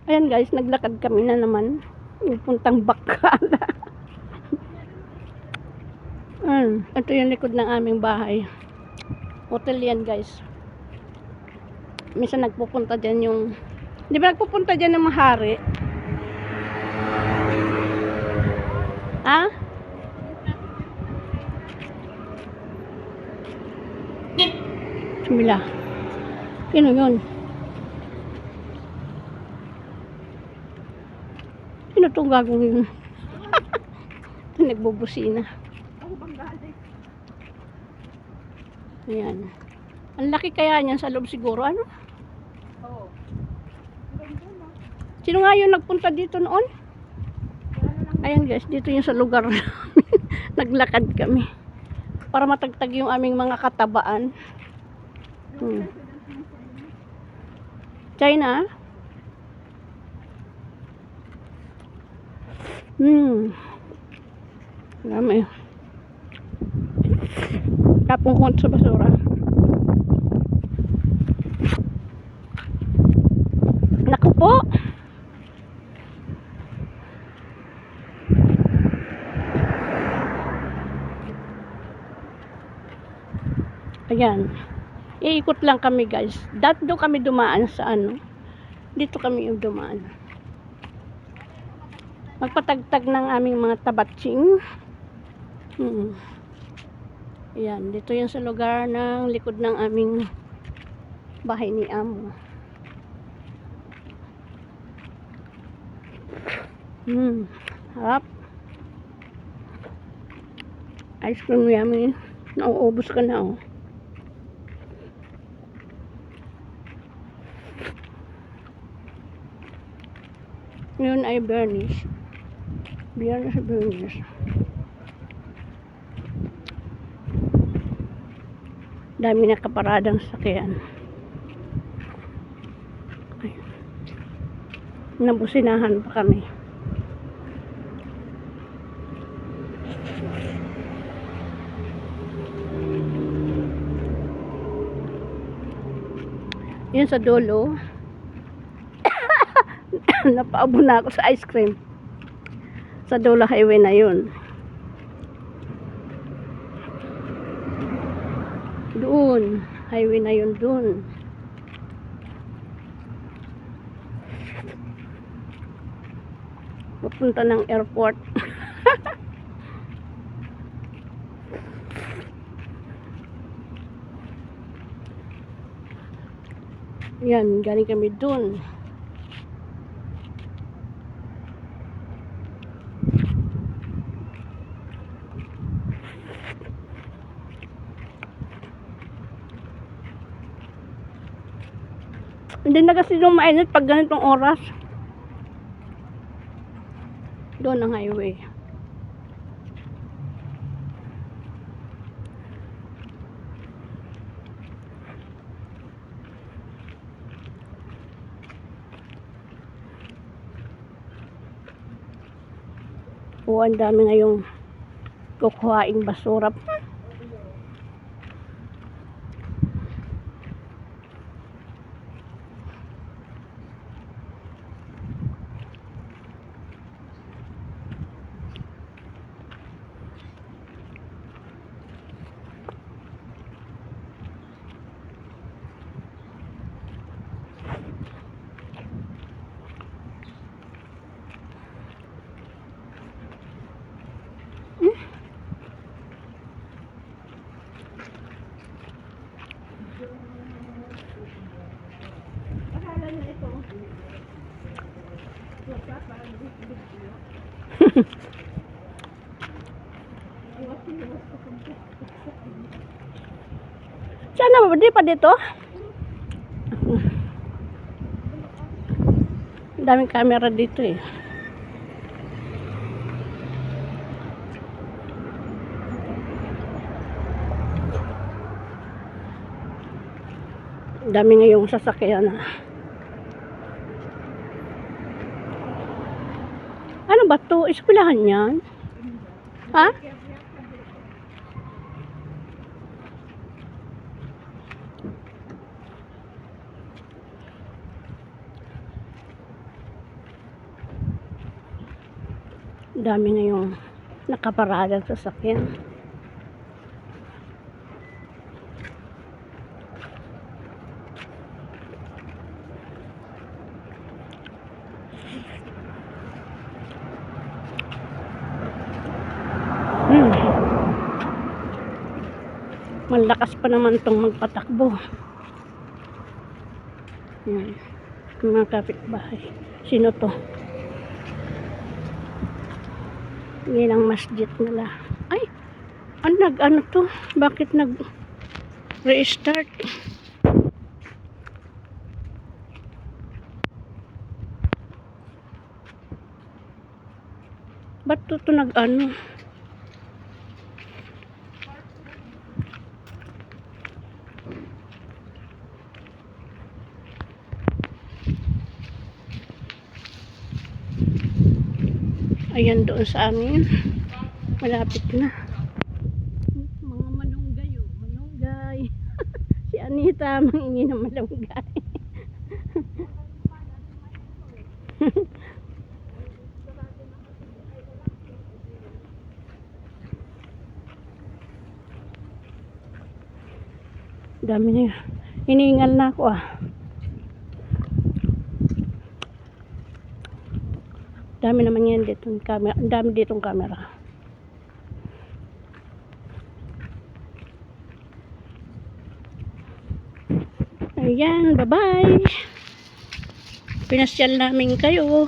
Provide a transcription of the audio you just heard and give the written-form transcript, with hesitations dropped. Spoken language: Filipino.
Ayan guys, naglakad kami na naman. Puntang Bacala. Ito yung likod ng aming bahay. Hotel yan guys. Minsan nagpupunta dyan yung... Di ba nagpupunta dyan ng mahari? Ha? Sumila. Sino yun? Sino itong gagong yun? Nagbubusina. Ayan. Ang laki kaya niyan sa loob siguro. Ano? Oo. Sino nga yun nagpunta dito noon? Ayan guys, dito yung sa lugar namin. Naglakad kami. Para matagtag yung aming mga katabaan. China? Dami. Tapong ko sa basura. Naku po. Ayan. Iikot lang kami guys. Doon kami dumaan sa ano. Dito kami yung dumaan. Magpatagtag ng aming mga tabatsing. Ayan. Dito yung sa lugar ng likod ng aming bahay ni Amo. Harap. Ice cream yummy. Nauubos ka na oh. Yun ay Bernice. Bernice. Dami na kaparadang sakyan. Nabusinahan pa kami. Yun sa dulo. Napaabo na ako sa ice cream. Sa dulo highway na yun. Doon. Highway na yun doon. Papunta ng airport. Yan, galing kami doon. Hindi na kasi yung mainit pag ganitong oras. Doon ang highway. O, ang dami ngayong kukuhaing basura. Sana ba? Di pa dito? Daming camera dito eh. Dami ngayong sasakyan. Ano ba to? Eskwelahan yan? Ha? Dami ngayong nakaparada sa sasakyan. Malakas pa naman tong magpatakbo. Yan. Mga kapitbahay. Sino to? Yan ang masjid nila. Ay! Ano to? Bakit nag-restart? Ba't to nag-ano? Ayan doon sa amin. Malapit na. Mga malunggay oh. Malunggay. Si Anita mangingi ng malunggay. Dami niya. Hinihingal na ako ah. Dami naman yan dito ng camera. Ang dami ditong camera. Ayan, bye-bye. Pinasyal namin kayo.